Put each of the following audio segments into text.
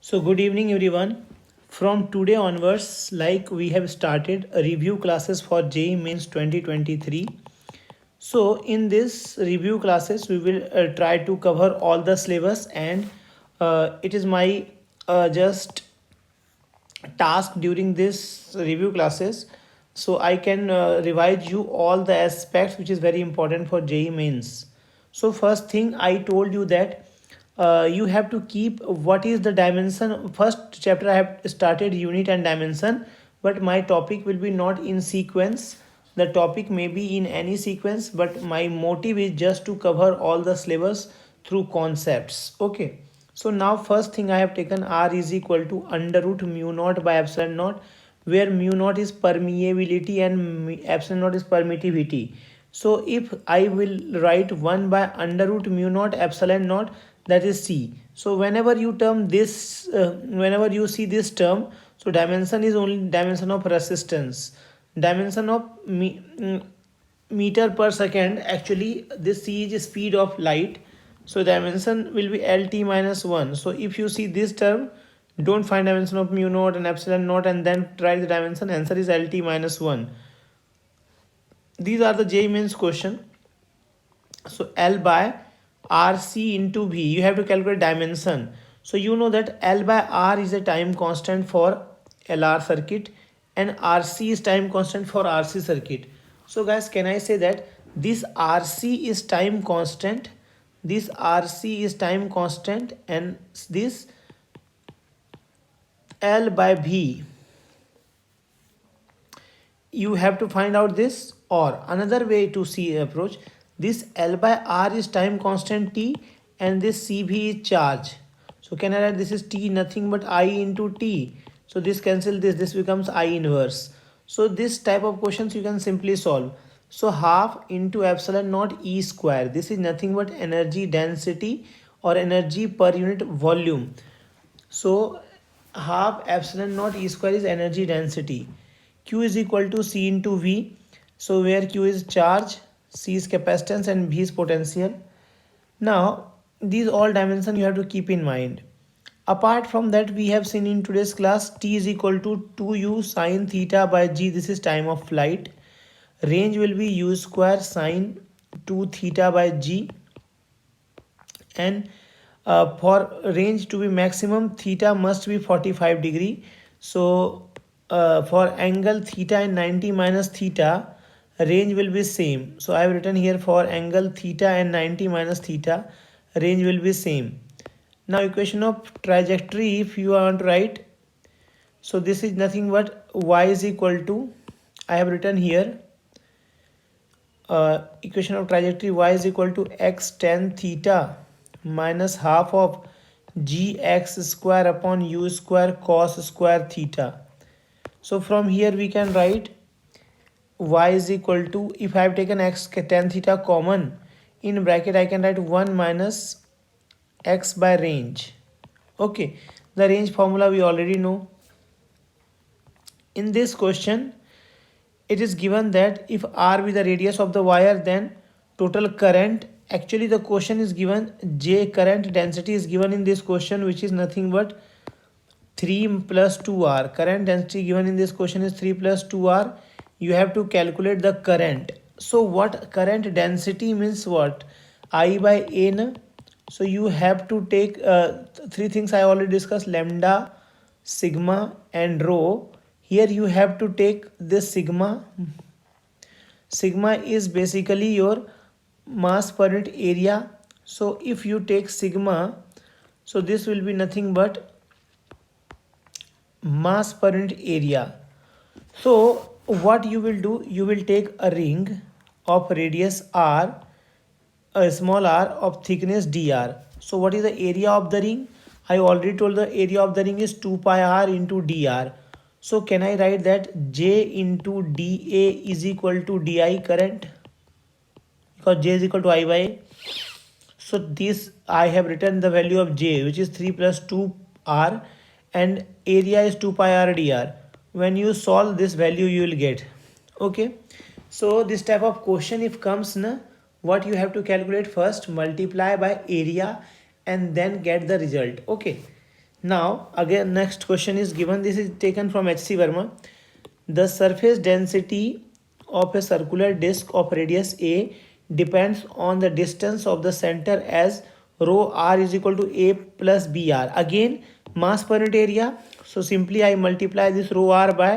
So, good evening, everyone. From today onwards, like we have started a review classes for JEE Mains 2023. So, in this review classes, we will try to cover all the syllabus, and it is my just task during this review classes. So, I can revise you all the aspects which is very important for JEE Mains. So, first thing I told you that you have to keep what is the dimension. First chapter I have started unit and dimension, but my topic will be not in sequence. The topic may be in any sequence, but my motive is just to cover all the syllabus through concepts. Okay. So now first thing I have taken R is equal to under root mu naught by epsilon naught, where mu naught is permeability and epsilon naught is permittivity. So if I will write 1 by under root mu naught epsilon naught, that is C. So whenever you term this, whenever you see this term, so dimension is only dimension of resistance. Dimension of meter per second, actually this C is speed of light. So dimension will be LT minus 1. So if you see this term, don't find dimension of mu naught and epsilon naught and then try the dimension. Answer is LT minus 1. These are the JEE Mains question. So L by RC into V, you have to calculate dimension. So you know that L by R is a time constant for LR circuit and RC is time constant for RC circuit. So guys, can I say that this RC is time constant, this RC is time constant, and this L by V, you have to find out this. Or another way to see approach, this L by R is time constant T and this CV is charge. So can I write this is T nothing but I into T. So this cancel this becomes I inverse. So this type of questions you can simply solve. So half into epsilon naught E square. This is nothing but energy density or energy per unit volume. So half epsilon naught E square is energy density. Q is equal to C into V. So where Q is charge, C is capacitance and V is potential. Now these all dimensions you have to keep in mind. Apart from that, we have seen in today's class T is equal to 2U sine theta by G. This is time of flight. Range will be U square sine 2 theta by G. And for range to be maximum, theta must be 45 degree. So for angle theta and 90 minus theta, range will be same. So I have written here for angle theta and 90 minus theta, range will be same. Now equation of trajectory, if you want to write, so this is nothing but y is equal to, I have written here equation of trajectory, y is equal to x tan theta minus half of gx square upon u square cos square theta. So from here we can write y is equal to, if I have taken x tan theta common, in bracket I can write 1 minus x by range. Okay, the range formula we already know. In this question, it is given that if R be the radius of the wire, then total current, actually the question is given J current density is given in this question, which is nothing but 3 plus 2R. Current density given in this question is 3 plus 2R. You have to calculate the current. So what current density means what? I by N. So you have to take three things I already discussed: lambda, sigma and rho. Here you have to take this sigma. Sigma is basically your mass per unit area. So if you take sigma, so this will be nothing but mass per unit area. So what you will do, you will take a ring of radius r, a small r of thickness dr. So what is the area of the ring? I already told the area of the ring is 2 pi r into dr. So can I write that J into dA is equal to di current, because J is equal to I by A. So this I have written the value of J, which is 3 plus 2r, and area is 2 pi r dr. When you solve this value you will get. Okay, so this type of question if comes na, what you have to calculate, first multiply by area and then get the result. Okay, Now again next question is given. This is taken from H.C. Verma. The surface density of a circular disc of radius a depends on the distance of the center as rho r is equal to a plus br. Again mass per unit area. So simply I multiply this rho r by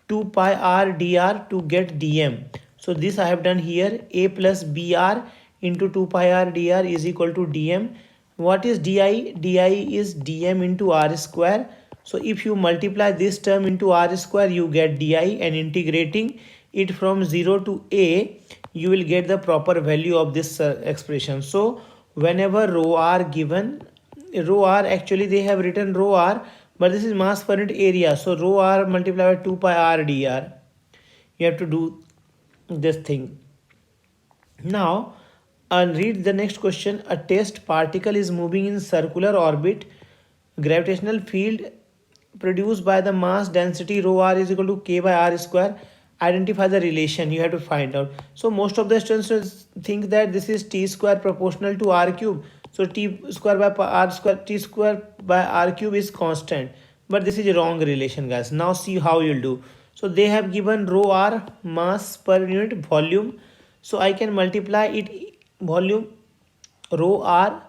2 pi r dr to get dm. So this I have done here. A plus br into 2 pi r dr is equal to dm. What is di? Di is dm into r square. So if you multiply this term into r square, you get di, and integrating it from 0 to a, you will get the proper value of this expression. So whenever rho r given, rho r actually they have written rho r, but this is mass per unit area. So rho r multiplied by 2 pi r dr. You have to do this thing. Now and read the next question. A test particle is moving in circular orbit. Gravitational field produced by the mass density rho r is equal to k by r square. Identify the relation. You have to find out. So most of the students think that this is t square proportional to r cube. So t square by r square, t square by r cube is constant. But this is a wrong relation, guys. Now see how you'll do. So they have given rho r mass per unit volume. So I can multiply it volume rho r.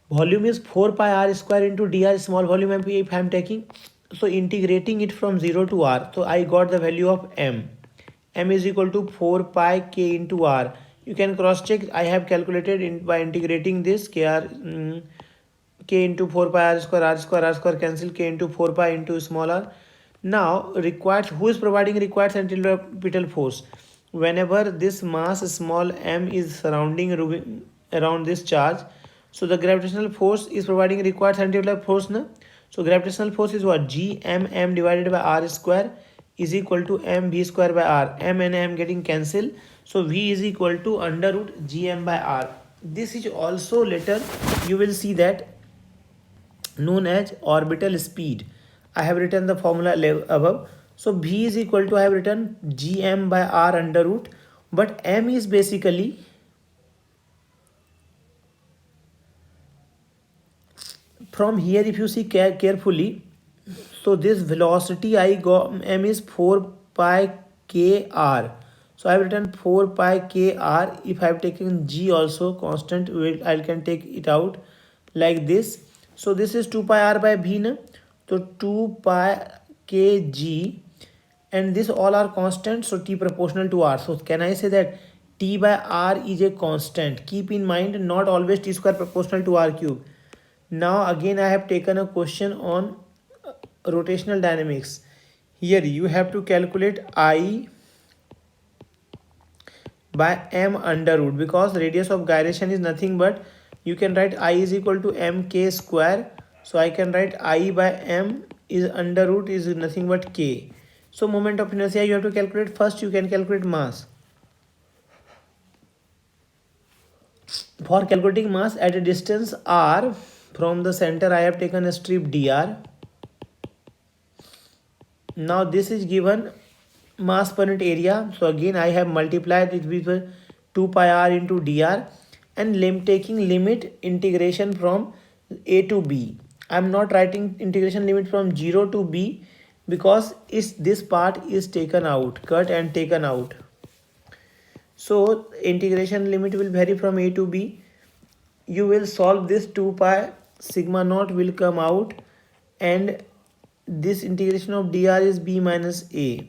Volume is 4 pi r square into dr small volume MP if I am taking. So integrating it from 0 to r. So I got the value of m. M is equal to 4 pi k into r. You can cross check. I have calculated by integrating this k into 4 pi r square cancel, k into 4 pi into small r. Now required, who is providing required centripetal force? Whenever this mass small m is surrounding around this charge, so the gravitational force is providing required centripetal force. Na? So gravitational force is what? G m divided by r square is equal to m v square by r. M and m getting cancelled. So v is equal to under root gm by r. This is also later you will see that known as orbital speed. I have written the formula above. So v is equal to, I have written gm by r under root, but m is basically from here. If you see carefully, so this velocity I got m is 4 pi k r. So I have written 4 pi k r. If I have taken g also constant, I can take it out like this. So this is 2 pi r by v. Na? So 2 pi k g, and this all are constant. So t proportional to r. So can I say that t by r is a constant? Keep in mind, not always t square proportional to r cube. Now again I have taken a question on rotational dynamics. Here you have to calculate I by m under root, because radius of gyration is nothing but, you can write I is equal to mk square. So I can write I by m is under root is nothing but k. So moment of inertia you have to calculate. First you can calculate mass. For calculating mass at a distance r from the center, I have taken a strip dr. Now this is given mass per unit area. So again I have multiplied it with 2 pi r into dr, and taking limit integration from a to b. I am not writing integration limit from 0 to b because this part is taken out, cut and taken out. So integration limit will vary from a to b. You will solve this, 2 pi sigma naught will come out, and this integration of dr is b minus a.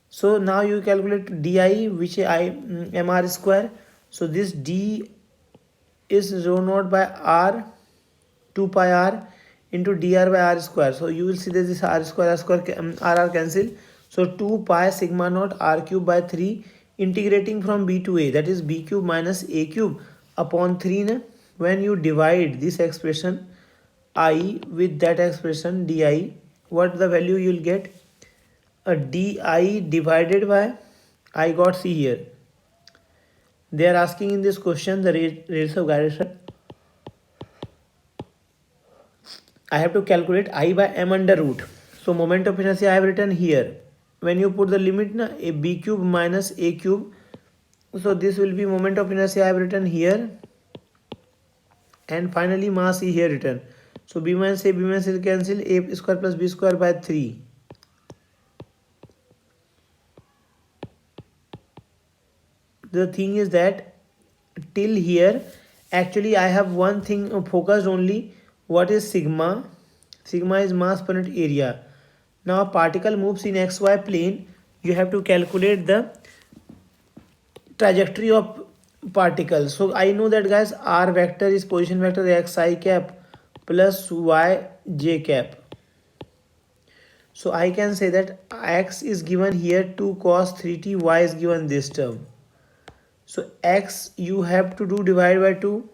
So now you calculate di, which I mr square. So this d is rho naught by r 2 pi r into dr by r square. So you will see that this r square r cancel. So 2 pi sigma naught r cube by 3, integrating from b to a, that is b cube minus a cube upon 3. Na? When you divide this expression I with that expression di, what the value you will get? A di divided by, I got, see here, they are asking in this question the radius of gyration. I have to calculate I by m under root. So moment of inertia I have written here. When you put the limit, na, a b cube minus a cube, so this will be moment of inertia I have written here and finally mass is here written. So b minus a, b minus a cancel, a square plus b square by 3. The thing is that till here actually I have one thing focused only. What is sigma? Sigma is mass per unit area. Now particle moves in xy plane, you have to calculate the trajectory of particle. So I know that guys, r vector is position vector xi cap plus y j cap. So I can say that x is given here 2 cos 3t, y is given this term. So x you have to do divide by 2,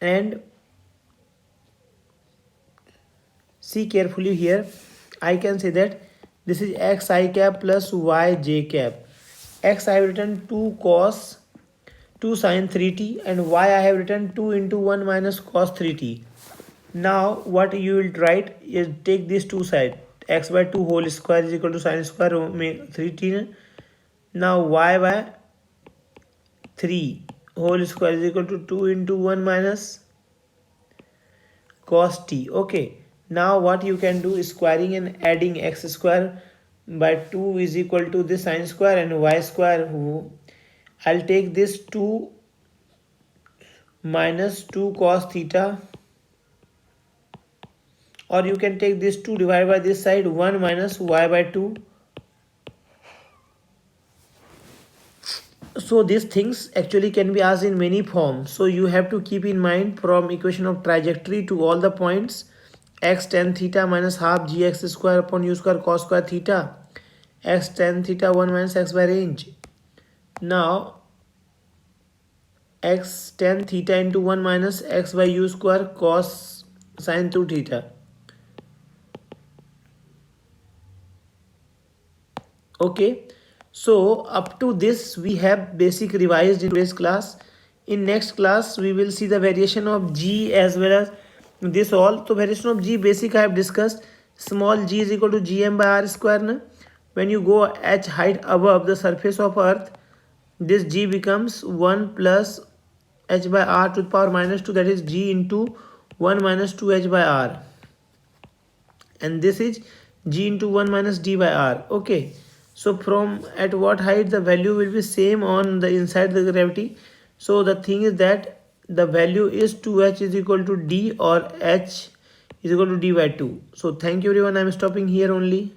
and see carefully here. I can say that this is x I cap plus y j cap. X I have written 2 cos 2 sin 3t, and y I have written 2 into 1 minus cos 3t. Now what you will write is take these two sides. X by 2 whole square is equal to sin square make 3t. Now y by 3 whole square is equal to 2 into 1 minus cos t. Okay, now what you can do is squaring and adding x square by 2 is equal to this sin square and y square. I'll take this 2 minus 2 cos theta, or you can take this 2 divided by this side 1 minus y by 2. So these things actually can be asked in many forms. So you have to keep in mind from equation of trajectory to all the points, x tan theta minus half gx square upon u square cos square theta, x tan theta 1 minus x by range. Now x tan theta into 1 minus x by u square cos sin 2 theta. Okay, so up to this we have basic revised in today's class. In next class we will see the variation of g as well as this all. So variation of g basic I have discussed. Small g is equal to gm by r square. Na? When you go h height above the surface of earth, this g becomes 1 plus h by r to the power minus 2, that is g into 1 minus 2h by r, and this is g into 1 minus d by r. Okay, so from at what height the value will be same on the inside the gravity. So the thing is that the value is 2h is equal to d or h is equal to d by 2. So thank you everyone, I am stopping here only.